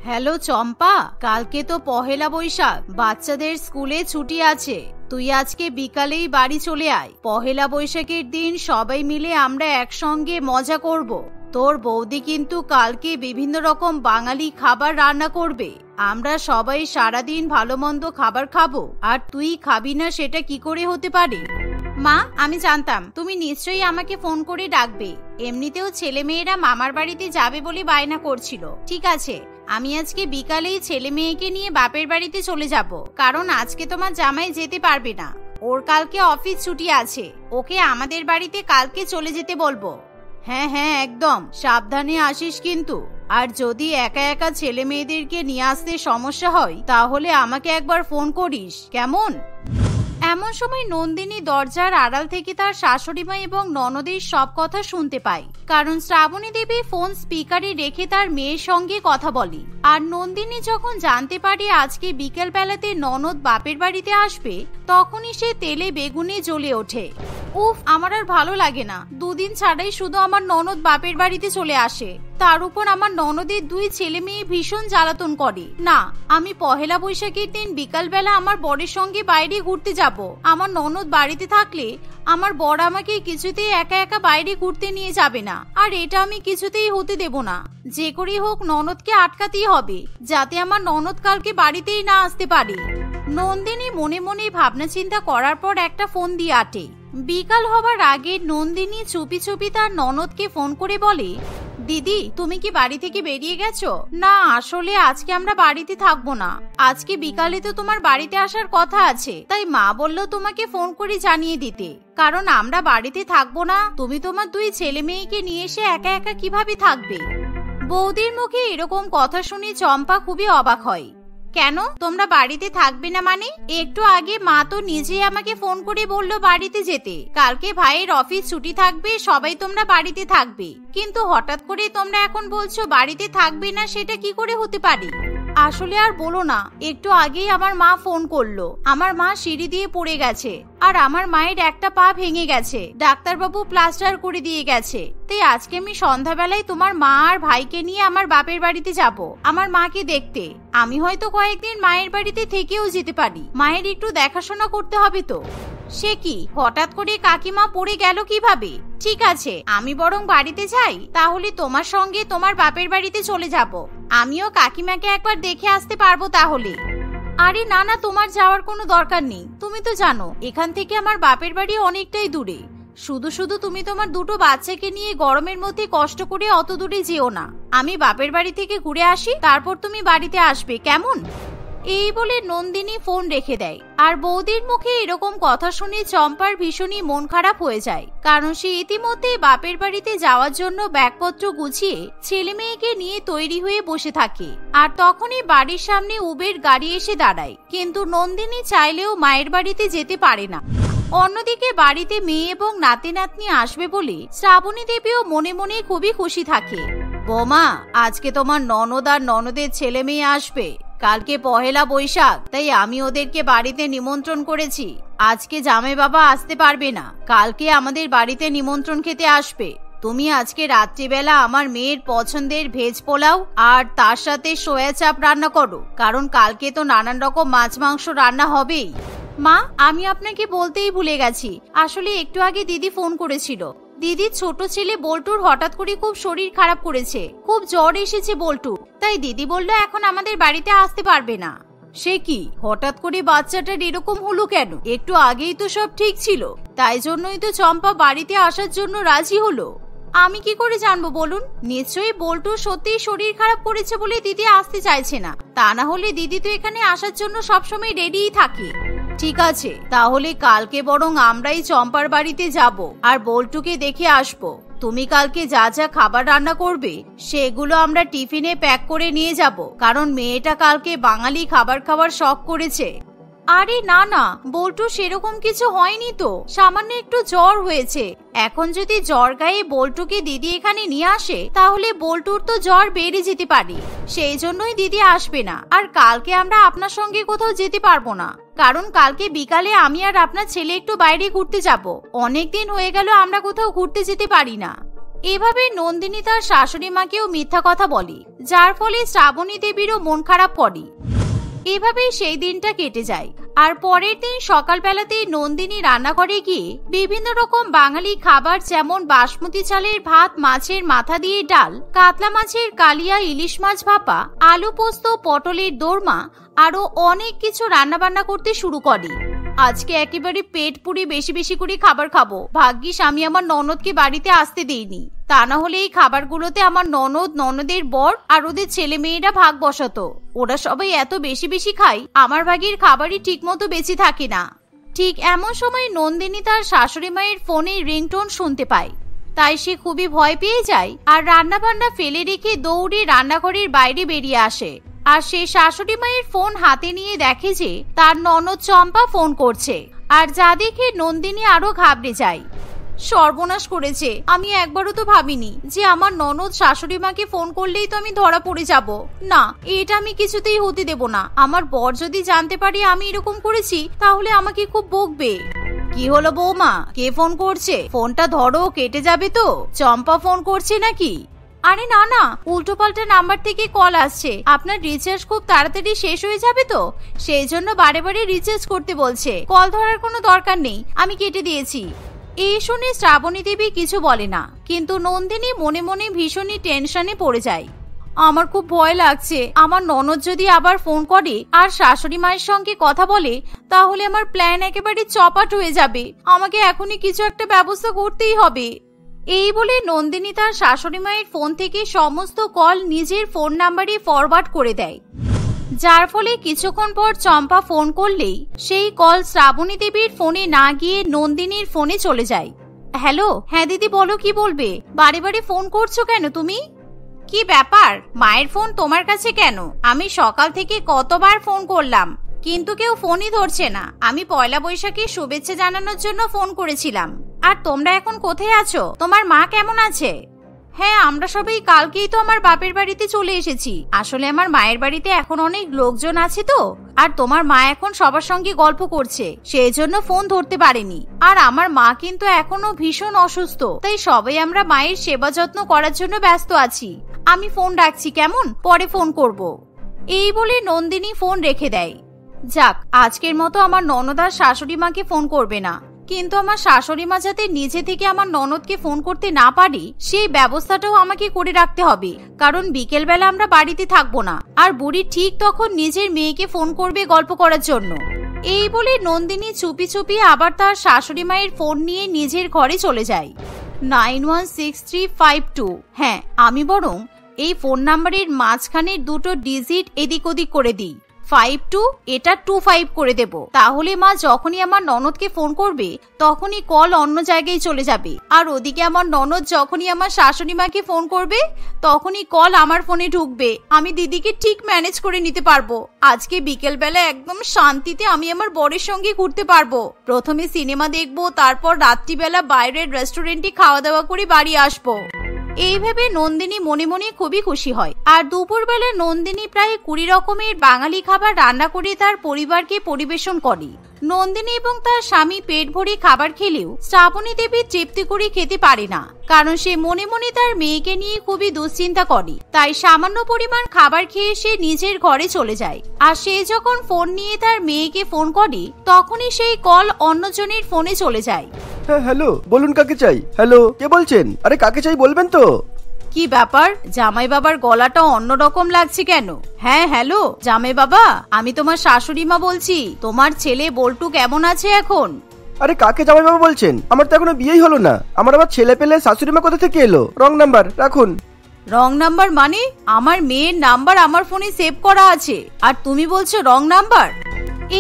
Hello চম্পা, কালকে তো পহেলা বৈশাখ, বাচ্চাদের স্কুলে ছুটি আছে। তুই আজকে বিকালেই বাড়ি চলে আয়। পহেলা বৈশাখের দিন সবাই মিলে আমরা একসঙ্গে মজা করব। তোর বৌদি কিন্তু কালকে বিভিন্ন রকম বাঙালি খাবার রান্না করবে। আমরা সবাই সারাদিন ভালো মন্দ খাবার খাবো, আর তুই খাবি না সেটা কি করে হতে পারে? মা, আমি জানতাম তুমি নিশ্চয়ই আমাকে ফোন করে ডাকবে। এমনিতেও ছেলে মেয়েরা মামার বাড়িতে যাবে বলে বায়না করছিল। ঠিক আছে, আমি আজকে বিকালেই ছেলে মেয়েকে নিয়ে বাপের বাড়িতে চলে যাব, কারণ আজকে তোমার জামাই যেতে পারবে না। ওর কালকে অফিস ছুটি আছে। ওকে আমাদের বাড়িতে কালকে চলে যেতে বলবো। হ্যাঁ হ্যাঁ, একদম সাবধানে আসিস কিন্তু। আর যদি একা একা ছেলে মেয়েদেরকে নিয়ে আসতে সমস্যা হয় তাহলে আমাকে একবার ফোন করিস, কেমন? এমন সময় নন্দিনী দরজার আড়াল থেকে তার শাশুড়িমা এবং ননদের সব কথা শুনতে পায়, কারণ শ্রাবণী দেবী ফোন স্পিকারে রেখে তার মেয়ের সঙ্গে কথা বলে। আর নন্দিনী যখন জানতে পারে আজকে বিকেল বেলাতে ননদ বাপের বাড়িতে আসবে, তখনই সে তেলে বেগুনে জ্বলে ওঠে। উফ, আমার আর ভালো লাগে না। দুদিন ছাড়াই শুধু আমার ননদ বাপের বাড়িতে চলে আসে, তার উপর আমার ননদের দুই ছেলে মেয়ে ভীষণ জ্বালাতন করে। না, আমি পহেলা বৈশাখের দিন বিকাল বেলা আমার বরের সঙ্গে বাইরে ঘুরতে যাব। আমার ননদ বাড়িতে থাকলে আমার বর আমাকে কিছুতেই একা একা বাইরে ঘুরতে নিয়ে যাবে না, আর এটা আমি কিছুতেই হতে দেব না। যে করে হোক ননদকে আটকাতেই হবে, যাতে আমার ননদ কালকে বাড়িতেই না আসতে পারে। নন্দিনী মনে মনে ভাবনা চিন্তা করার পর একটা ফোন দিয়ে আটে। বিকাল হবার আগে নন্দিনী চুপি চুপি তার ননদকে ফোন করে বলে, দিদি, তুমি কি বাড়ি থেকে বেরিয়ে গেছো? না, আসলে আজকে আমরা বাড়িতে থাকবো না। আজকে বিকালে তো তোমার বাড়িতে আসার কথা আছে, তাই মা বললো তোমাকে ফোন করে জানিয়ে দিতে। কারণ আমরা বাড়িতে থাকবো না, তুমি তোমার দুই ছেলে মেয়েকে নিয়ে এসে একা একা কিভাবে থাকবে? বৌদির মুখে এরকম কথা শুনে চম্পা খুবই অবাক হয়। কেন, তোমরা বাড়িতে থাকবে না মানে? একটু আগে মা তো নিজেই আমাকে ফোন করে বললো বাড়িতে যেতে। কালকে ভাইয়ের অফিস ছুটি থাকবে, সবাই তোমরা বাড়িতে থাকবে। কিন্তু হঠাৎ করে তোমরা এখন বলছো বাড়িতে থাকবে না, সেটা কি করে হতে পারে? আসলে আর বলো না, একটু আগেই আমার মা ফোন করলো। আমার মা সিঁড়ি দিয়ে পড়ে গেছে, আর আমার মায়ের একটা পা ভেঙে গেছে। ডাক্তারবাবু প্লাস্টার করে দিয়ে গেছে। তাই আজকে আমি সন্ধ্যাবেলায় তোমার মা আর ভাইকে নিয়ে আমার বাপের বাড়িতে যাব আমার মাকে দেখতে। আমি হয়তো কয়েকদিন মায়ের বাড়িতে থেকেও যেতে পারি। মায়ের একটু দেখাশোনা করতে হবে তো। সে কি, হঠাৎ করে কাকিমা পড়ে গেল কিভাবে? ঠিক আছে, আমি বরং বাড়িতে যাই, তাহলে তোমার সঙ্গে তোমার বাপের বাড়িতে চলে যাব। আমিও কাকিমাকে একবার দেখে আসতে পারবো তাহলে। আরে না না, তোমার যাওয়ার কোনো দরকার নেই। তুমি তো জানো এখান থেকে আমার বাপের বাড়ি অনেকটাই দূরে। শুধু শুধু তুমি তোমার দুটো বাচ্চাকে নিয়ে গরমের মধ্যে কষ্ট করে অত দূরে যেও না। আমি বাপের বাড়ি থেকে ঘুরে আসি, তারপর তুমি বাড়িতে আসবে, কেমন? এই বলে নন্দিনী ফোন রেখে দেয়। আর বৌদির মুখে এরকম কথা শুনে চম্পার ভীষণই মন খারাপ হয়ে যায়, কারণ সে ইতিমধ্যে বাপের বাড়িতে যাওয়ার জন্য ব্যাগপত্র গুছিয়ে ছেলে মেয়েকে নিয়ে তৈরি হয়ে বসে থাকে। আর তখনই বাড়ির সামনে উবের গাড়ি এসে দাঁড়ায়, কিন্তু নন্দিনী চাইলেও মায়ের বাড়িতে যেতে পারে না। অন্যদিকে বাড়িতে মেয়ে এবং নাতি নাতনি আসবে বলে শ্রাবণী দেবীও মনে মনে খুবই খুশি থাকে। বোমা, আজকে তোমার ননদ আর ননদের ছেলে মেয়ে আসবে। কালকে পহেলা বৈশাখ, তাই আমি ওদেরকে বাড়িতে নিমন্ত্রণ করেছি। আজকে জামাই বাবা আসতে পারবে না, কালকে আমাদের বাড়িতে নিমন্ত্রণ খেতে আসবে। তুমি আজকে রাত্রিবেলা আমার মেয়ের পছন্দের ভেজ পোলাও আর তার সাথে সোয়া চাপ রান্না করো, কারণ কালকে তো নানান রকম মাছ মাংস রান্না হবেই। মা, আমি আপনাকে বলতেই ভুলে গেছি, আসলে একটু আগে দিদি ফোন করেছিল। দিদির ছোট ছেলে বল্টুর হঠাৎ করে খুব শরীর খারাপ করেছে, খুব জ্বর এসেছে বল্টুর। তাই দিদি বললো এখন আমাদের বাড়িতে আসতে পারবে না। সে কি, হঠাৎ করে বাচ্চাটার এরকম হলো কেন? একটু আগেই তো সব ঠিক ছিল। তাই জন্যই তো চম্পা বাড়িতে আসার জন্য রাজি হলো। আমি কি করে জানবো বলুন? নিশ্চয়ই বল্টুর সত্যিই শরীর খারাপ করেছে বলে দিদি আসতে চাইছে না। তা না হলে দিদি তো এখানে আসার জন্য সবসময় রেডিই থাকে। ঠিক আছে, তাহলে কালকে বরং আমরাই চম্পার বাড়িতে যাব আর বল্টুকে দেখে আসবো। তুমি কালকে যা যা খাবার রান্না করবে সেগুলো আমরা টিফিনে প্যাক করে নিয়ে যাব, কারণ মেয়েটা কালকে বাঙালি খাবার খাওয়ার শখ করেছে। আরে না না, বল্টু সেরকম কিছু হয়নি তো, সামান্য একটু জ্বর হয়েছে। এখন যদি জ্বর গায়ে বল্টুকে দিদি এখানে নিয়ে আসে তাহলে বল্টুর তো জ্বর বেড়ে যেতে পারে। সেই জন্যই দিদি আসবে না। আর কালকে আমরা আপনার সঙ্গে কোথাও যেতে পারবো না, কারণ কালকে বিকালে আমি আর আপনার ছেলে একটু বাইরে ঘুরতে যাব। অনেকদিন হয়ে গেল আমরা কোথাও ঘুরতে যেতে পারি না। এভাবে নন্দিনী তার শাশুড়ি মাকেও মিথ্যা কথা বলে, যার ফলে শ্রাবণী দেবীরও মন খারাপ করে। এভাবেই সেই দিনটা কেটে যায়। আর পরের দিন সকালবেলাতেই নন্দিনী রান্নাঘরে গিয়ে বিভিন্ন রকম বাঙালি খাবার যেমন বাসমতি চালের ভাত, মাছের মাথা দিয়ে ডাল, কাতলা মাছের কালিয়া, ইলিশ মাছ ভাপা, আলু পোস্ত, পটলের দোরমা আরো অনেক কিছু রান্নাবান্না করতে শুরু করে। আজকে একেবারে পেট পুরি বেশি বেশি করে খাবার খাবো। ভাগ্যিস আমি আমার ননদকে বাড়িতে আসতে দিইনি, তা না হলে এই খাবারগুলোতে আমার ননদ, ননদের বর আর ওদের ছেলে মেয়েরা ভাগ বসাতো। ওরা সবাই এত বেশি বেশি খায়, আমার ভাগের খাবারই ঠিক মতো বেঁচে থাকে না। ঠিক এমন সময় নন্দিনী তার শাশুড়ি মায়ের ফোনে রিংটোন শুনতে পায়। তাই সে খুবই ভয় পেয়ে যায় আর রান্না বান্না ফেলে রেখে দৌড়ে রান্নাঘরের বাইরে বেরিয়ে আসে। আর সে শাশুড়ি মায়ের ফোন হাতে নিয়ে দেখে যে তার ননদ চম্পা ফোন করছে। আর যা দেখে নন্দিনী আরো ঘাবড়ে যায়। সর্বনাশ করেছে, আমি একবারও তো ভাবিনি যে আমার ননদ শাশুড়ি মাকে ফোন করলেই তো আমি ধরা পড়ে যাব। না, এটা আমি কিছুতেই হতে দেব না। আমার বর যদি জানতে পারে আমি এরকম করেছি তাহলে আমাকে খুব বকবে। কি হলো বৌমা, কে ফোন করছে? ফোনটা ধরো, কেটে যাবে তো। চম্পা ফোন করছে নাকি? আরে না না, উল্টো পাল্টা নাম্বার থেকে কল আসছে। আপনার রিচার্জ খুব তাড়াতাড়ি শেষ হয়ে যাবে তো, সেই জন্য বারে বারে রিচার্জ করতে বলছে। কল ধরার কোনো দরকার নেই, আমি কেটে দিয়েছি। এই শুনে শ্রাবণী দেবী কিছু বলে না, কিন্তু নন্দিনী মনে মনে ভীষণই টেনশনে পড়ে যায়। আমার খুব ভয় লাগছে, আমার ননদ যদি আবার ফোন করে আর শাশুড়ি মায়ের সঙ্গে কথা বলে তাহলে আমার প্ল্যান একেবারে চপাট হয়ে যাবে। আমাকে এখনই কিছু একটা ব্যবস্থা করতেই হবে। এই বলে নন্দিনী তার শাশুড়ি মায়ের ফোন থেকে সমস্ত কল নিজের ফোন নাম্বারে ফরওয়ার্ড করে দেয়, যার ফলে কিছুক্ষণ পর চম্পা ফোন করলেই সেই কল শ্রাবণী দেবীর ফোনে না গিয়ে নন্দিনীর ফোনে চলে যায়। হ্যালো, হ্যাঁ দিদি বলো, কি বলবে? বারে বারে ফোন করছো কেন তুমি? কি ব্যাপার, মায়ের ফোন তোমার কাছে কেন? আমি সকাল থেকে কতবার ফোন করলাম কিন্তু কেউ ফোনই ধরছে না। আমি পয়লা বৈশাখের শুভেচ্ছা জানানোর জন্য ফোন করেছিলাম। আর তোমরা এখন কোথায় আছো? তোমার মা কেমন আছে? হ্যাঁ, আমরা সবাই কালকেই তো আমার বাপের বাড়িতে চলে এসেছি। আসলে আমার মায়ের বাড়িতে এখন অনেক লোকজন আছে তো, আর তোমার মা এখন সবার সঙ্গে গল্প করছে, সেই জন্য ফোন ধরতে পারেনি। আর আমার মা কিন্তু এখনো ভীষণ অসুস্থ, তাই সবাই আমরা মায়ের সেবা যত্ন করার জন্য ব্যস্ত আছি। আমি ফোন রাখছি কেমন, পরে ফোন করব। এই বলে নন্দিনী ফোন রেখে দেয়। যাক, আজকের মতো আমার ননদ আর শাশুড়ি মাকে ফোন করবে না। কিন্তু আমার শাশুড়ি মা যাতে নিজে থেকে আমার ননদকে ফোন করতে না পারি সেই ব্যবস্থাটাও আমাকে করে রাখতে হবে, কারণ বিকেল বেলা আমরা বাড়িতে থাকবো না। আর বুড়ি ঠিক তখন নিজের মেয়েকে ফোন করবে গল্প করার জন্য। এই বলে নন্দিনী চুপি চুপি আবার তার শাশুড়ি মায়ের ফোন নিয়ে নিজের ঘরে চলে যায়। 916352। হ্যাঁ, আমি বরং এই ফোন নাম্বারের মাঝখানের দুটো ডিজিট এদিক ওদিক করে দিই। 52 এটা 25 করে দেব, তাহলে মা যখনই আমার ননদকে ফোন করবে তখনই কল অন্য জায়গায় চলে যাবে। আর ওদিকে আমার ননদ যখনই আমার শাশুড়ি মাকে ফোন করবে তখনই কল আমার ফোনে ঢুকবে। আমি দিদিকে ঠিক ম্যানেজ করে নিতে পারবো। আজকে বিকেল বেলা একদম শান্তিতে আমি আমার বরের সঙ্গে ঘুরতে পারবো। প্রথমে সিনেমা দেখবো, তারপর রাত্রিবেলা বাইরের রেস্টুরেন্টে খাওয়া দাওয়া করে বাড়ি আসবো। এই ভেবে নন্দিনী মনে মনে খুবই খুশি হয়। আর দুপুরবেলা নন্দিনী প্রায় 20 রকমের বাঙালি খাবার রান্না করে তার পরিবারকে পরিবেশন করে। নন্দিনী এবং তার স্বামী পেট ভরে খাবার খেলেও শ্রাবণী দেবী তৃপ্তি করে খেতে পারে না, কারণ সে মনে মনে তার মেয়েকে নিয়ে খুবই দুশ্চিন্তা করে। তাই সামান্য পরিমাণ খাবার খেয়ে সে নিজের ঘরে চলে যায়। আর সে যখন ফোন নিয়ে তার মেয়েকে ফোন করে তখনই সেই কল অন্যজনের ফোনে চলে যায়। হ্যাঁ হ্যালো, বলুন কাকে চাই? হ্যালো, কে বলছেন? আরে কাকে চাই বলবেন তো? কি ব্যাপার, জামাই বাবার গলাটা অন্যরকম লাগছে কেন? হ্যাঁ হ্যালো জামাই বাবা, আমি তোমার শাশুড়ি মা বলছি। তোমার ছেলে বল্টু কেমন আছে এখন? আরে কাকে জামাই বাবা বলছেন? আমার তো এখনো বিয়েই হলো না। আমার আবার ছেলে পেলে শাশুড়ি মা কোথা থেকে এলো? রং নাম্বার রাখুন। রং নাম্বার মানে? আমার মেয়ের নাম্বার আমার ফোনে সেভ করা আছে, আর তুমি বলছো রং নাম্বার?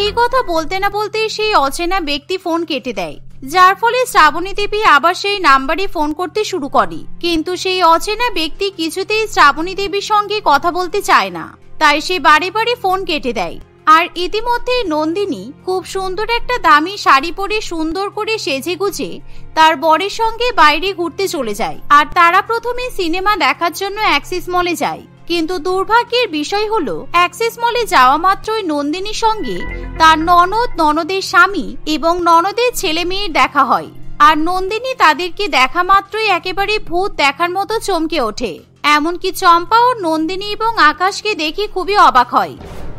এই কথা বলতে না বলতেই সেই অচেনা ব্যক্তি ফোন কেটে দেয়, যার ফলে শ্রাবণী দেবী আবার সেই নাম্বারে ফোন করতে শুরু করে। কিন্তু সেই অচেনা ব্যক্তি কিছুতেই শ্রাবণী দেবীর সঙ্গে কথা বলতে চায় না, তাই সে বারে বারে ফোন কেটে দেয়। আর ইতিমধ্যে নন্দিনী খুব সুন্দর একটা দামি শাড়ি পরে সুন্দর করে সেজে গুজে তার বরের সঙ্গে বাইরে ঘুরতে চলে যায়। আর তারা প্রথমে সিনেমা দেখার জন্য অ্যাক্সিস মলে যায়। কিন্তু দুর্ভাগ্যের বিষয় হলো অ্যাক্সিস মলে যাওয়া মাত্রই নন্দিনীর সঙ্গে তার ননদ, ননদের স্বামী এবং ননদের ছেলে মেয়ের দেখা হয়। আর নন্দিনী তাদেরকে দেখা মাত্রই একেবারে ভূত দেখার মতো চমকে ওঠে। এমনকি চম্পা ও নন্দিনী এবং আকাশকে দেখে খুবই অবাক হয়।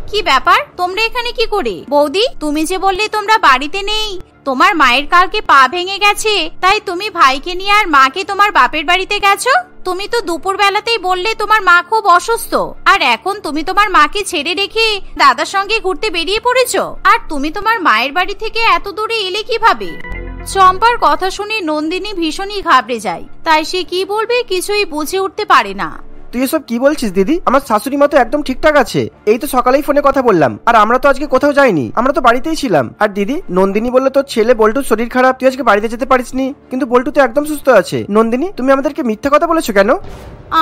কি ব্যাপার, তোমরা এখানে কি করে? বৌদি, তুমি যে বললে তোমরা বাড়িতে নেই, তোমার মায়ের কালকে পা ভেঙে গেছে, তাই তুমি ভাইকে নিয়ে আর মাকে তোমার বাপের বাড়িতে গেছো। তুমি তো দুপুর বেলাতেই বললে তোমার মা খুব অসুস্থ, আর এখন তুমি তোমার মাকে ছেড়ে রেখে দাদার সঙ্গে ঘুরতে বেরিয়ে পড়েছো। আর তুমি তোমার মায়ের বাড়ি থেকে এত দূরে এলে কিভাবে? চম্পার কথা শুনে নন্দিনী ভীষণই ঘাবড়ে যায়, তাই সে কি বলবে কিছুই বুঝে উঠতে পারে না। তুই এসব কি বলছিস দিদি? আমার শাশুড়ি মা তো একদম ঠিকঠাক আছে। এই তো সকালেই ফোনে কথা বললাম, আর আমরা তো আজকে কোথাও যাইনি, আমরা তো বাড়িতেই ছিলাম। আর দিদি, নন্দিনী বললো তোর ছেলে বল্টুর শরীর খারাপ, তুই আজকে বাড়িতে যেতে পারিসনি, কিন্তু বল্টু তো একদম সুস্থ আছে। নন্দিনী, তুমি আমাদেরকে মিথ্যা কথা বলেছো কেন?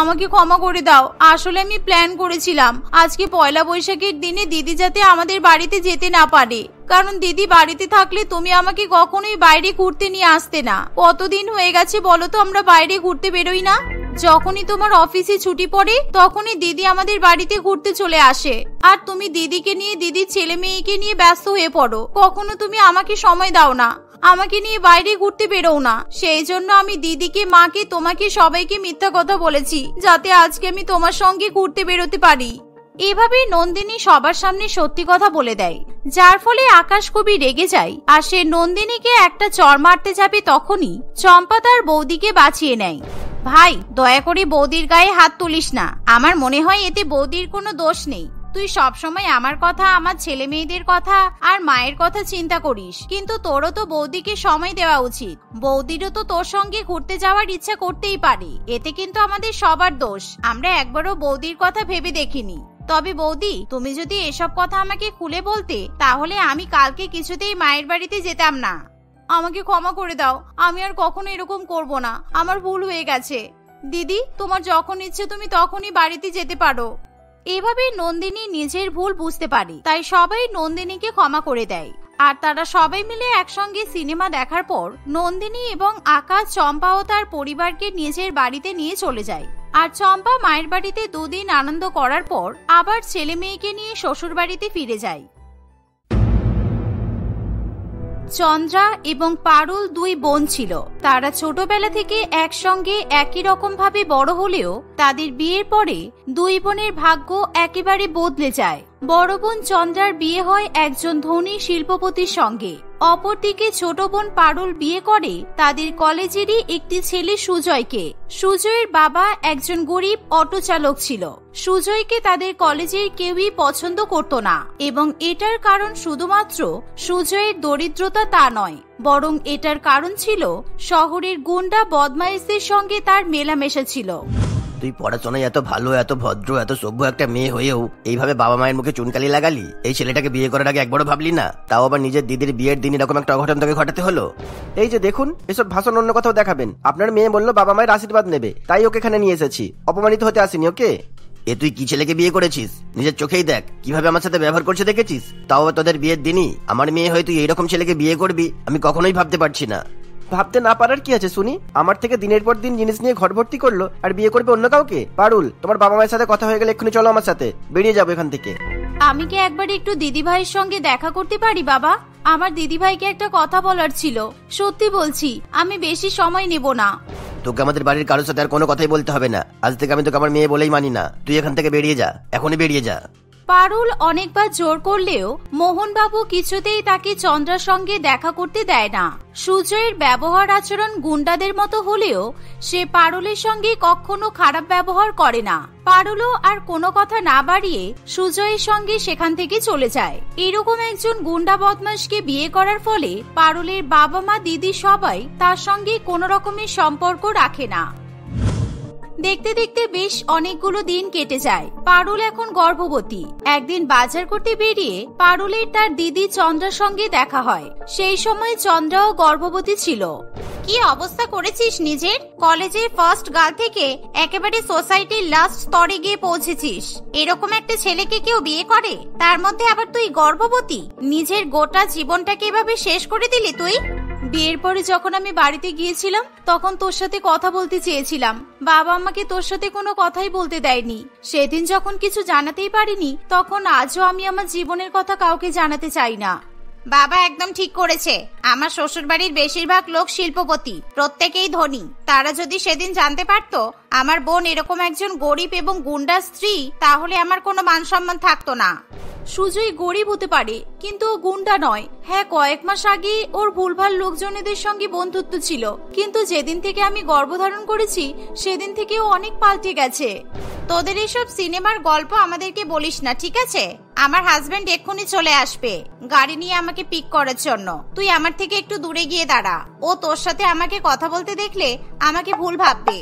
আমাকে ক্ষমা করে দাও, আসলে আমি প্ল্যান করেছিলাম আজকে পয়লা বৈশাখের দিনে দিদি যাতে আমাদের বাড়িতে যেতে না পারে, কারণ দিদি বাড়িতে থাকলে তুমি আমাকে কখনোই বাইরে ঘুরতে নিয়ে আসতে না। কতদিন হয়ে গেছে বলো তো আমরা বাইরে ঘুরতে বেরোই না। যখনই তোমার অফিসে ছুটি পড়ে তখনই দিদি আমাদের বাড়িতে ঘুরতে চলে আসে, আর তুমি দিদিকে নিয়ে দিদির ছেলে মেয়েকে নিয়ে ব্যস্ত হয়ে পড়ো। কখনো তুমি আমাকে সময় দাও না, আমাকে নিয়ে বাইরে ঘুরতে বেরোও না। সেই জন্য আমি দিদিকে, মাকে, তোমাকে সবাইকে মিথ্যা কথা বলেছি, যাতে আজকে আমি তোমার সঙ্গে ঘুরতে বেরোতে পারি। এভাবে নন্দিনী সবার সামনে সত্যি কথা বলে দেয়, যার ফলে আকাশ খুবই রেগে যায়, আর সে নন্দিনীকে একটা চড় মারতে যাবে তখনই চম্পা তার বৌদিকে বাঁচিয়ে নেয়। ভাই, দয়া করে বৌদির গায়ে হাত তুলিস না, আমার মনে হয় এতে বৌদির কোনো দোষ নেই। তুই সবসময় আমার কথা, আমার ছেলে মেয়েদের কথা আর মায়ের কথা চিন্তা করিস, কিন্তু তোরও তো বৌদিকে সময় দেওয়া উচিত। বৌদিরও তো তোর সঙ্গে ঘুরতে যাওয়ার ইচ্ছা করতেই পারে, এতে কিন্তু আমাদের সবার দোষ। আমরা একবারও বৌদির কথা ভেবে দেখিনি। তবে বৌদি, তুমি যদি এসব কথা আমাকে খুলে বলতে, তাহলে আমি কালকে কিছুতেই মায়ের বাড়িতে যেতাম না। আমাকে ক্ষমা করে দাও, আমি আর কখনো এরকম করব না, আমার ভুল হয়ে গেছে। দিদি, তোমার যখন ইচ্ছে তুমি তখনই বাড়িতে যেতে পারো। এভাবে নন্দিনী নিজের ভুল বুঝতে পারে, তাই সবাই নন্দিনীকে ক্ষমা করে দেয়। আর তারা সবাই মিলে একসঙ্গে সিনেমা দেখার পর নন্দিনী এবং আকাশ চম্পা ও তার পরিবারকে নিজের বাড়িতে নিয়ে চলে যায়। আর চম্পা মায়ের বাড়িতে দুদিন আনন্দ করার পর আবার ছেলে মেয়েকে নিয়ে শ্বশুর বাড়িতে ফিরে যায়। চন্দ্রা এবং পারুল দুই বোন ছিল। তারা ছোটবেলা থেকে একসঙ্গে একই রকম ভাবে বড় হলেও তাদের বিয়ের পরে দুই বোনের ভাগ্য একেবারে বদলে যায়। বড় বোন চন্দ্রার বিয়ে হয় একজন ধনী শিল্পপতির সঙ্গে। অপরদিকে ছোট বোন পারুল বিয়ে করে তাদের কলেজেরই একটি ছেলে সুজয়কে। সুজয়ের বাবা একজন গরিব অটো চালক ছিল। সুজয়কে তাদের কলেজের কেউই পছন্দ করত না, এবং এটার কারণ শুধুমাত্র সুজয়ের দরিদ্রতা তা নয়, বরং এটার কারণ ছিল শহরের গুন্ডা বদমাইশদের সঙ্গে তার মেলামেশা ছিল। তুই পড়াশোনায় এত ভালো, এত ভদ্র, এত সভ্য একটা মেয়ে হয়েও এইভাবে বাবা মায়ের মুখে চুনকালি লাগালি। এই ছেলেটাকে বিয়ে করার আগে একবারও ভাবলি না? তাও আবার নিজের দিদির বিয়ের দিন এরকম একটা অঘটন তোকে ঘটাতে হলো। এই যে দেখুন, এসব ভাষণ অন্য কোথাও দেখাবেন। আপনার মেয়ে বললো বাবা মায়ের আশীর্বাদ নেবে, তাই ওকে এখানে নিয়ে এসেছি। অপমানিত হতে আসিনি ওকে। এ তুই কি ছেলেকে বিয়ে করেছিস? নিজের চোখেই দেখ কিভাবে আমার সাথে ব্যবহার করছে, দেখেছিস? তাও তোদের বিয়ের দিনই আমার মেয়ে হয়ে তুই এইরকম ছেলেকে বিয়ে করবি, আমি কখনোই ভাবতে পারছি না। ভাবতে না পারার কি আছে শুনি? আমার থেকে দিনের পর দিন জিনিস নিয়ে ঘর ভর্তি করলো, আর বিয়ে করবে অন্য কাউকে? পারুল, তোমার বাবা মায়ের সাথে কথা হয়ে গেলে এক্ষুনি চলো আমার সাথে, বেরিয়ে যাবো এখান থেকে। আমি কি একবার একটু দিদি ভাইয়ের সঙ্গে দেখা করতে পারি বাবা? আমার দিদি ভাইকে একটা কথা বলার ছিল। সত্যি বলছি, আমি বেশি সময় নেব না। তোকে আমাদের বাড়ির কারোর সাথে আর কোনো কথাই বলতে হবে না। আজ থেকে আমি তোকে আমার মেয়ে বলেই মানি না। তুই এখান থেকে বেরিয়ে যা, এখনই বেরিয়ে যা। পারুল অনেকবার জোর করলেও মোহনবাবু কিছুতেই তাকে চন্দ্রার সঙ্গে দেখা করতে দেয় না। সুজয়ের ব্যবহার আচরণ গুন্ডাদের মতো হলেও সে পারুলের সঙ্গে কখনো খারাপ ব্যবহার করে না। পারুলও আর কোনো কথা না বাড়িয়ে সুজয়ের সঙ্গে সেখান থেকে চলে যায়। এরকম একজন গুন্ডা বদমাশকে বিয়ে করার ফলে পারুলের বাবা মা, দিদি সবাই তার সঙ্গে কোনো রকমের সম্পর্ক রাখে না। দেখতে দেখতে বেশ অনেকগুলো দিন কেটে যায়। পারুল এখন গর্ভবতী। একদিন বাজার করতে বেরিয়ে পারুলের তার দিদি চন্দ্রার সঙ্গে দেখা হয়। সেই সময় চন্দ্রাও গর্ভবতী ছিল। কি অবস্থা করেছিস নিজের? কলেজের ফার্স্ট গার্ল থেকে একেবারে সোসাইটির লাস্ট স্তরে গিয়ে পৌঁছেছিস। এরকম একটা ছেলেকে কেউ বিয়ে করে, তার মধ্যে আবার তুই গর্ভবতী? নিজের গোটা জীবনটাকে এভাবে শেষ করে দিলি তুই। বিয়ের পরে যখন আমি বাড়িতে গিয়েছিলাম তখন তোর সাথে কথা বলতে চেয়েছিলাম, বাবা আমাকে তোর সাথে কোনো কথাই বলতে দেয়নি। সেদিন যখন কিছু জানাতেই পারিনি, তখন আজও আমি আমার জীবনের কথা কাউকে জানাতে চাই না। বাবা একদম ঠিক করেছে। আমার শ্বশুর বাড়ির বেশিরভাগ লোক শিল্পপতি, প্রত্যেকেই ধনী। তারা যদি সেদিন জানতে পারতো আমার বোন এরকম একজন গরিব এবং গুন্ডা স্ত্রী, তাহলে আমার কোনো মান সম্মান থাকতো না। সুজয় গরিব হতে পারে, কিন্তু ও গুন্ডা নয়। হ্যাঁ, কয়েক মাস আগে ওর ভুলভাল লোকজনেদের সঙ্গে বন্ধুত্ব ছিল, কিন্তু যেদিন থেকে আমি গর্ভধারণ করেছি সেদিন থেকে ও অনেক পাল্টে গেছে। তোদের এইসব সিনেমার গল্প আমাদেরকে বলিস না, ঠিক আছে? আমার হাজবেন্ড এক্ষুনি চলে আসবে গাড়ি নিয়ে আমাকে পিক করার জন্য। তুই আমার থেকে একটু দূরে গিয়ে দাঁড়া। ও তোর সাথে আমাকে কথা বলতে দেখলে আমাকে ভুল ভাববে।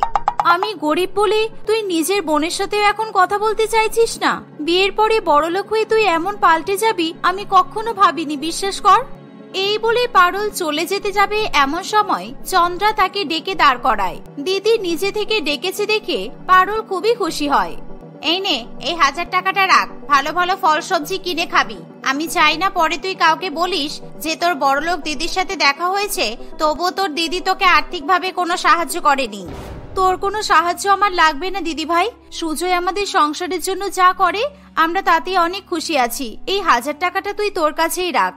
আমি গরিব বলে তুই নিজের বোনের সাথে এখন কথা বলতে চাইছিস না? বিয়ের পরে বড়লোক হয়ে তুই এমন পাল্টে যাবি আমি কখনো ভাবিনি, বিশ্বাস কর। এই বলে পারুল চলে যেতে যাবে এমন সময় চন্দ্রা তাকে ডেকে দাঁড় করায়। দিদি নিজে থেকে ডেকেছে দেখে পারুল খুবই খুশি হয়। এই নে, এই 1000 টাকাটা রাখ, ভালো ভালো ফল সবজি কিনে খাবি। আমি চাই না পরে তুই কাউকে বলিস যে তোর বড়লোক দিদির সাথে দেখা হয়েছে, তবুও তোর দিদি তোকে আর্থিকভাবে কোনো সাহায্য করেনি। তোর কোনো সাহায্য আমার লাগবে না দিদি ভাই। সুজয় আমাদের সংসারের জন্য যা করে আমরা তাতে অনেক খুশি আছি। এই 1000 টাকাটা তুই তোর কাছেই রাখ।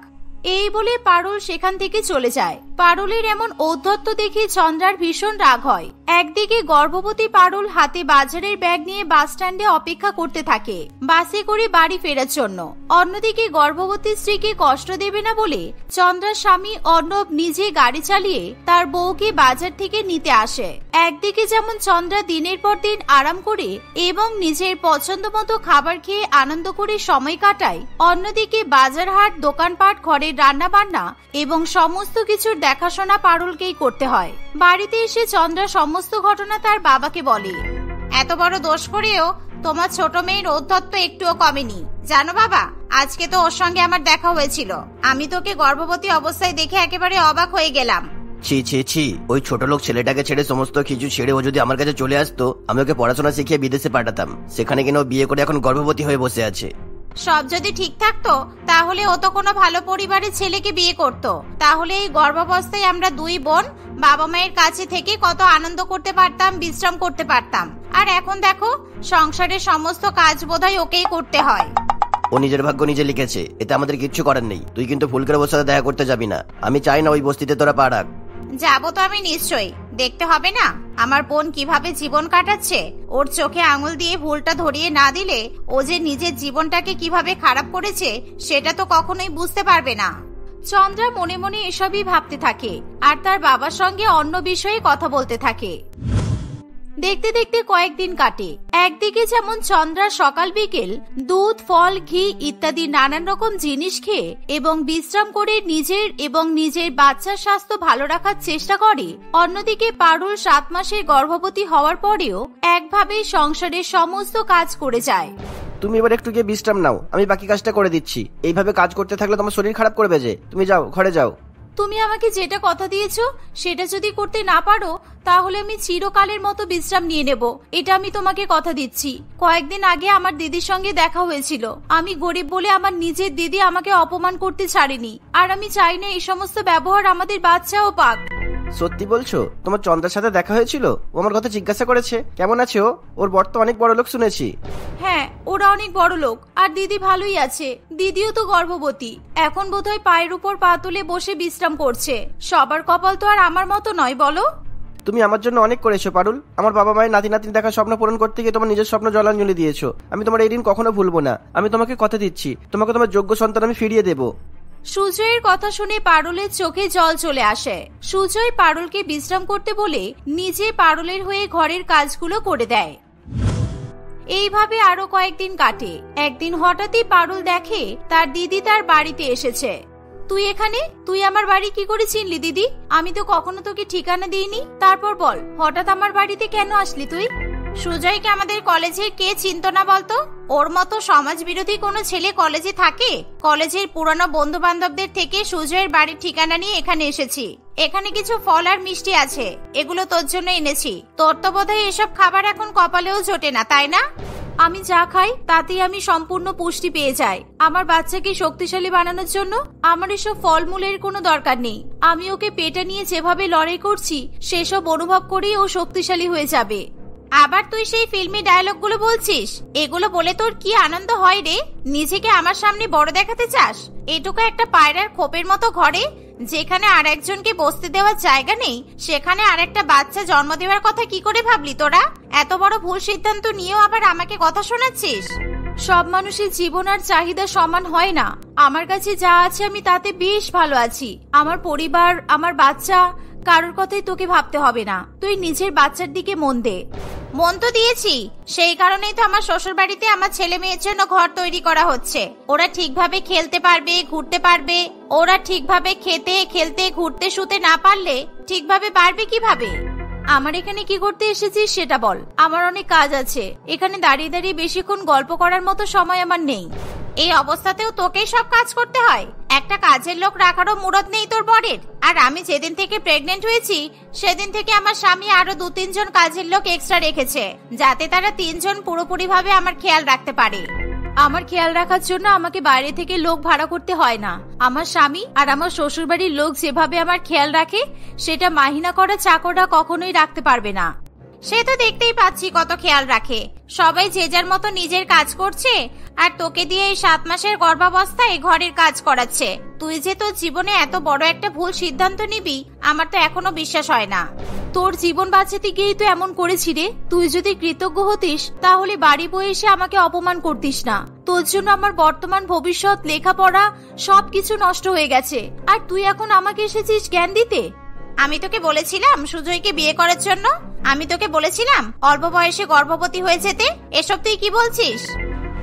এই বলে পারুল সেখান থেকে চলে যায়। পারুলের এমন ঔদ্ধত্য দেখে চন্দ্রার ভীষণ রাগ হয়। একদিকে গর্ভবতী পারুল হাতে বাজারের ব্যাগ নিয়ে বাস স্ট্যান্ডে অপেক্ষা করতে থাকে বাসে করে বাড়ি ফেরার জন্য। অন্যদিকে গর্ভবতী স্ত্রীকে কষ্ট দেবে না বলে চন্দ্রার স্বামী অর্ণব নিজে গাড়ি চালিয়ে তার বউকে বাজার থেকে নিতে আসে। একদিকে যেমন চন্দ্রা দিনের পর দিন আরাম করে এবং নিজের পছন্দ মতো খাবার খেয়ে আনন্দ করে সময় কাটায়, অন্যদিকে বাজার হাট, দোকানপাট, ঘরের রান্না বান্না এবং সমস্ত কিছুর দেখাশোনা পারুলকেই করতে হয়। বাড়িতে এসে চন্দ্রা সমস্ত ঘটনা তার বাবাকে বলে। এত বড় দোষ করেও তোমার ছোট মেয়ের ঔদ্ধত্য একটুও কমেনি। জানো বাবা, আজকে তো ওর সঙ্গে আমার দেখা হয়েছিল। আমি তোকে গর্ভবতী অবস্থায় দেখে একেবারে অবাক হয়ে গেলাম। ছি ছি ছি, ওই ছোট লোক ছেলেটাকে ছেড়ে সমস্ত কিছু ছেড়ে ও যদি আমার কাছে চলে আসতো, আমি ওকে পড়াশোনা শিখিয়ে বিদেশে পাঠাতাম। সেখানে কিনা ও বিয়ে করে এখন গর্ভবতী হয়ে বসে আছে। সব যদি ঠিক থাকতো তাহলে ও তো কোনো ভালো পরিবারের ছেলেকে বিয়ে করত। তাহলে এই গর্ভাবস্থায় আমরা দুই বোন বাবা মায়ের কাছে থেকে কত আনন্দ করতে পারতাম, বিশ্রাম করতে পারতাম। আর এখন দেখো, সংসারের সমস্ত কাজ বোধহয় ওকেই করতে হয়। ও নিজের ভাগ্য নিজে লিখেছে, এতে আমাদের কিচ্ছু করার নেই। তুই কিন্তু ফুলকের ওর সাথে দেখা করতে যাবি না। আমি চাই না ওই বস্তিতে তোরা পা রাখ। যাবো তো আমি নিশ্চয়ই। দেখতে হবে না আমার বোন কিভাবে জীবন কাটাচ্ছে? ওর চোখে আঙুল দিয়ে ভুলটা ধরিয়ে না দিলে ও যে নিজের জীবনটাকে কিভাবে খারাপ করেছে সেটা তো কখনোই বুঝতে পারবে না। চন্দ্রা মনে মনে এসবই ভাবতে থাকে আর তার বাবার সঙ্গে অন্য বিষয়ে কথা বলতে থাকে। দেখতে দেখতে কয়েকদিন কাটে। একদিকে যেমন চন্দ্রা সকাল বিকেল দুধ, ফল, ঘি ইত্যাদি নানান রকম জিনিস খেয়ে এবং বিশ্রাম করে নিজের এবং নিজের বাচ্চার স্বাস্থ্য ভালো রাখার চেষ্টা করে, অন্যদিকে পারুল 7 মাসের গর্ভবতী হওয়ার পরেও একভাবে সংসারের সমস্ত কাজ করে যায়। তুমি এবার একটু গিয়ে বিশ্রাম নাও, আমি বাকি কাজটা করে দিচ্ছি। এইভাবে কাজ করতে থাকলে তোমার শরীর খারাপ করবে যে। তুমি যাও, ঘরে যাও। তুমি আমাকে যেটা কথা দিয়েছো সেটা যদি করতে না পারো তাহলে আমি চিরকালের মতো বিশ্রাম নিয়ে নেব, এটা আমি তোমাকে কথা দিচ্ছি। কয়েকদিন আগে আমার দিদির সঙ্গে দেখা হয়েছিল। আমি গরিব বলে আমার নিজের দিদি আমাকে অপমান করতে ছাড়েনি, আর আমি চাই না এই সমস্ত ব্যবহার আমাদের বাচ্চাও পাক। সত্যি বলছো? তোমার চন্দ্রার সাথে দেখা হয়েছিল? ও আমার কথা জিজ্ঞাসা করেছে কেমন আছে ও? ওর বর তো অনেক বড় লোক শুনেছি। হ্যাঁ, ওরা অনেক বড় লোক, আর দিদি ভালোই আছে। দিদিও তো গর্ভবতী, এখন বোধহয় পায়ের উপর পা তুলে বসে বিশ্রাম করছে। সবার কপাল তো আর আমার মতো নয়, বলো? তুমি আমার জন্য অনেক করেছো পারুল। আমার বাবা মায়ের নাতি নাতনি দেখার স্বপ্ন পূরণ করতে গিয়ে তোমার নিজের স্বপ্ন জলাঞ্জলি দিয়েছো। আমি তোমার এই দিন কখনো ভুলবো না। আমি তোমাকে কথা দিচ্ছি, তোমাকে তোমার যোগ্য সন্তান আমি ফিরিয়ে দেবো। সুজয়ের কথা শুনে পারুলের চোখে জল চলে আসে। সুজয় পারুলকে বিশ্রাম করতে বলে নিজে পারুলের হয়ে ঘরের কাজগুলো করে দেয়। এইভাবে আরো কয়েকদিন কাটে। একদিন হঠাৎই পারুল দেখে তার দিদি তার বাড়িতে এসেছে। তুই এখানে? তুই আমার বাড়ি কি করে চিনলি দিদি? আমি তো কখনো তোকে ঠিকানা দিইনি। তারপর বল, হঠাৎ আমার বাড়িতে কেন আসলি তুই? সুজয়কে আমাদের কলেজের কে চিনত না বলতো? ওর মতো সমাজ বিরোধী কোনো ছেলে কলেজে থাকে? কলেজের পুরানো বন্ধু বান্ধবদের থেকে সুজয়ের বাড়ির ঠিকানা নিয়ে এখানে এসেছি। এখানে কিছু ফল আর মিষ্টি আছে, এগুলো তোর জন্য এনেছি। তোর তো বোধহয় এসব খাবার এখন কপালেও জোটে না, তাই না? আমি যা খাই তাতেই আমি সম্পূর্ণ পুষ্টি পেয়ে যাই। আমার বাচ্চাকে শক্তিশালী বানানোর জন্য আমার এসব ফলমূলের কোনো দরকার নেই। আমি ওকে পেটে নিয়ে যেভাবে লড়াই করছি সেসব অনুভব করেই ও শক্তিশালী হয়ে যাবে। আবার তুই সেই ফিল্মি ডায়লগগুলো বলছিস? এগুলো বলে তোর কি আনন্দ হয় রে? নিজেকে আমার সামনে বড় দেখাতে চাস? এটুকু একটা পায়রার খোপের মতো ঘরে, যেখানে আর একজনকে বসতে দেওয়ার জায়গা নেই, সেখানে আর একটা বাচ্চা জন্ম দেওয়ার কথা কি করে ভাবলি তোরা? এত বড় ভুল সিদ্ধান্ত নিয়েও আবার আমাকে কথা শোনাচ্ছিস? সব মানুষের জীবন আর চাহিদা সমান হয় না। আমার কাছে যা আছে আমি তাতে বেশ ভালো আছি। আমার পরিবার, আমার বাচ্চা, কারোর কথাই তোকে ভাবতে হবে না। তুই নিজের বাচ্চার দিকে মন দে। মন তো দিয়েছি, সেই কারণেই তো আমার শ্বশুর বাড়িতে আমার ছেলে মেয়ের জন্য ঘর তৈরি করা হচ্ছে। ওরা ঠিকভাবে খেলতে পারবে, ঘুরতে পারবে। ওরা ঠিকভাবে খেতে, খেলতে, ঘুরতে, শুতে না পারলে ঠিকভাবে পারবে কিভাবে? আমার এখানে কি করতে এসেছিস সেটা বল। আমার অনেক কাজ আছে। এখানে দাঁড়িয়ে দাঁড়িয়ে বেশিক্ষণ গল্প করার মতো সময় আমার নেই। এই অবস্থাতেও তোকেই সব কাজ করতে হয়? একটা কাজের লোক রাখারও মুরদ নেই তোর বরের? আর আমি যেদিন থেকে প্রেগনেন্ট হয়েছি সেদিন থেকে আমার স্বামী আরো 2-3 জন কাজের লোক এক্সট্রা রেখেছে, যাতে তারা 3 জন পুরোপুরি ভাবে আমার খেয়াল রাখতে পারে। আমার খেয়াল রাখার জন্য আমাকে বাইরে থেকে লোক ভাড়া করতে হয় না। আমার স্বামী আর আমার শ্বশুরবাড়ির লোক যেভাবে আমার খেয়াল রাখে, সেটা মাহিনা করা চাকররা কখনোই রাখতে পারবে না। সে তো দেখতেই পাচ্ছি কত খেয়াল রাখে। সবাই যে যার মতো নিজের কাজ করছে, আর তোকে দিয়ে এই 7 মাসের গর্ভাবস্থায় ঘরের কাজ করাচ্ছে। তুই যে তোর জীবনে এত বড় একটা ভুল সিদ্ধান্ত নিবি, আমার তো এখনো বিশ্বাস হয় না। তোর জীবন বাঁচাতে গিয়েই তো এমন করেছি রে। তুই যদি কৃতজ্ঞ হতিস তাহলে বাড়ি বয়ে এসে আমাকে অপমান করতিস না। তোর জন্য আমার বর্তমান, ভবিষ্যৎ, লেখাপড়া সবকিছু নষ্ট হয়ে গেছে, আর তুই এখন আমাকে এসেছিস জ্ঞান দিতে? আমি তোকে বলেছিলাম সুজয়কে বিয়ে করার জন্য? আমি তোকে বলেছিলাম অল্প বয়সে গর্ভবতী হয়ে যেতে? এসব তুই কি বলছিস?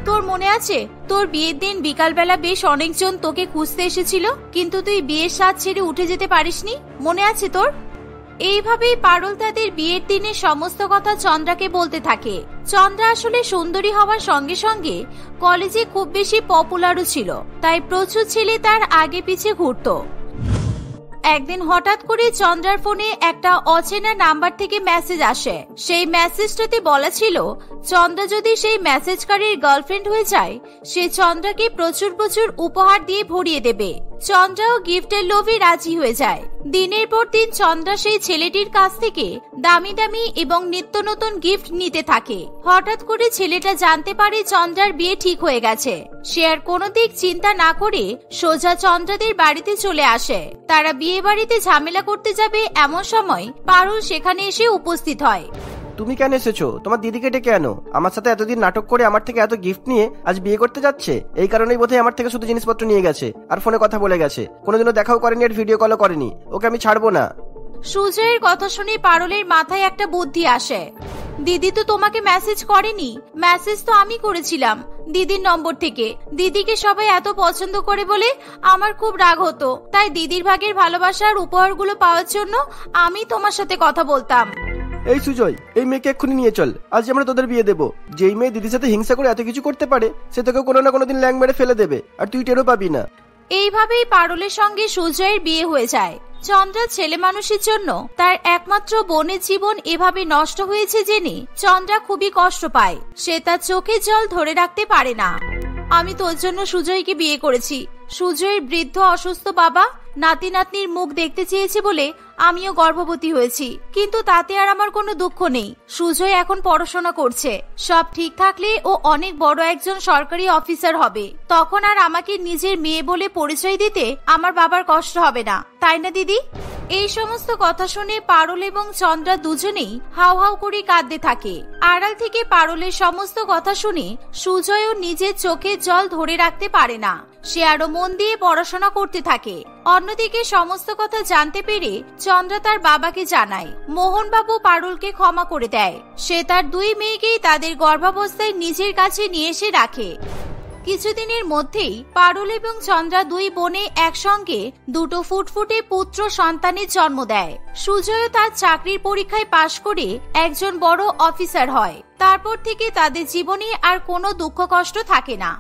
তোর মনে আছে তোর বিয়ের দিন বিকালবেলা বেশ অনেকজন তোকে খুঁজতে এসেছিল, কিন্তু তুই বিয়ের সাজ ছেড়ে উঠে যেতে পারিসনি? মনে আছে তোর? এইভাবেই পারুল তাদের বিয়ের দিনে সমস্ত কথা চন্দ্রাকে বলতে থাকে। চন্দ্রা আসলে সুন্দরী হওয়ার সঙ্গে সঙ্গে কলেজে খুব বেশি পপুলারও ছিল, তাই প্রচুর ছেলে তার আগে পিছে ঘুরতো। একদিন হঠাৎ করে চন্দ্রার ফোনে একটা অচেনা নাম্বার থেকে মেসেজ আসে। সেই মেসেজটাতে বলা ছিল চন্দ্রা যদি সেই মেসেজকারীর গার্লফ্রেন্ড হয়ে যায়, সে চন্দ্রাকে প্রচুর প্রচুর উপহার দিয়ে ভরিয়ে দেবে। চন্দ্রাও গিফটের লোভে রাজি হয়ে যায়। দিনের পর দিন চন্দ্রা সেই ছেলেটির কাছ থেকে দামি দামি এবং নিত্য নতুন গিফট নিতে থাকে। হঠাৎ করে ছেলেটা জানতে পারে চন্দ্রার বিয়ে ঠিক হয়ে গেছে। সে আর কোনো দিক চিন্তা না করে সোজা চন্দ্রাদের বাড়িতে চলে আসে। তারা বিয়ে বাড়িতে ঝামেলা করতে যাবে এমন সময় পারুল সেখানে এসে উপস্থিত হয়। তুমি কেন এসেছো? তোমার দিদিকে ডেকে আনো। আমার সাথে এতদিন নাটক করে আমার থেকে এত গিফট নিয়ে আজ বিয়ে করতে যাচ্ছে। এই কারণেই বোধহয় আমার থেকে শুধু জিনিসপত্র নিয়ে গেছে আর ফোনে কথা বলে গেছে। কোনোদিনও দেখাও করেনি আর ভিডিও কলও করেনি। ওকে আমি ছাড়বো না। সুজয়ের কথা শুনে পারুলের মাথায় একটা বুদ্ধি আসে। দিদি তো তোমাকে মেসেজ করেনি, মেসেজ তো আমি করেছিলাম দিদির নম্বর থেকে। দিদিকে সবাই এত পছন্দ করে বলে আমার খুব রাগ হতো, তাই দিদির ভাগের ভালোবাসার উপহারগুলো পাওয়ার জন্য আমি তোমার সাথে কথা বলতাম। এই সুজয়, এই মেয়েকে এক্ষুনি নিয়ে চল। আজ আমরা তোদের বিয়ে দেবো। যেই মেয়ে দিদির সাথে হিংসা করে এত কিছু করতে পারে, সে তোকে কোনো না কোনোদিন ল্যাং মেরে ফেলে দেবে, আর তুই টেরও পাবি না। এইভাবেই পারুলের সঙ্গে সুজয়ের বিয়ে হয়ে যায়। চন্দ্রা ছেলে মানুষের জন্য তার একমাত্র বোনের জীবন এভাবে নষ্ট হয়েছে জেনে চন্দ্রা খুবই কষ্ট পায়। সে তার চোখের জল ধরে রাখতে পারে না। আমি তোর জন্য সুজয়কে বিয়ে করেছি। সুজয়ের বৃদ্ধ অসুস্থ বাবা নাতি নাতনির মুখ দেখতে চেয়েছে বলে আমিও গর্ভবতী হয়েছি, কিন্তু তাতে আর আমার কোনো দুঃখ নেই। সুজয় এখন পড়াশোনা করছে। সব ঠিক থাকলে ও অনেক বড় একজন সরকারি অফিসার হবে। তখন আর আমাকে নিজের মেয়ে বলে পরিচয় দিতে আমার বাবার কষ্ট হবে না, তাই না দিদি? এই সমস্ত কথা শুনে পারুল এবং চন্দ্রা দুজনেই হাউ হাউ করে কাঁদতে থাকে। আড়াল থেকে পারুলের সমস্ত কথা শুনে সুজয়ও নিজের চোখে জল ধরে রাখতে পারে না। সে আরো মন দিয়ে পড়াশোনা করতে থাকে। অন্যদিকে সমস্ত কথা জানতে পেরে চন্দ্রা তার বাবাকে জানায়। মোহনবাবু পারুলকে ক্ষমা করে দেয়। সে তার 2 মেয়েকেই তাদের গর্ভাবস্থায় নিজের কাছে নিয়ে এসে রাখে। কিছুদিনের মধ্যেই পারুল এবং চন্দ্রা 2 বোনে একসঙ্গে 2 ফুটফুটে পুত্র সন্তানের জন্ম দেয়। সুজয় তার চাকরির পরীক্ষায় পাশ করে একজন বড় অফিসার হয়। তারপর থেকে তাদের জীবনে আর কোনো দুঃখ কষ্ট থাকে না।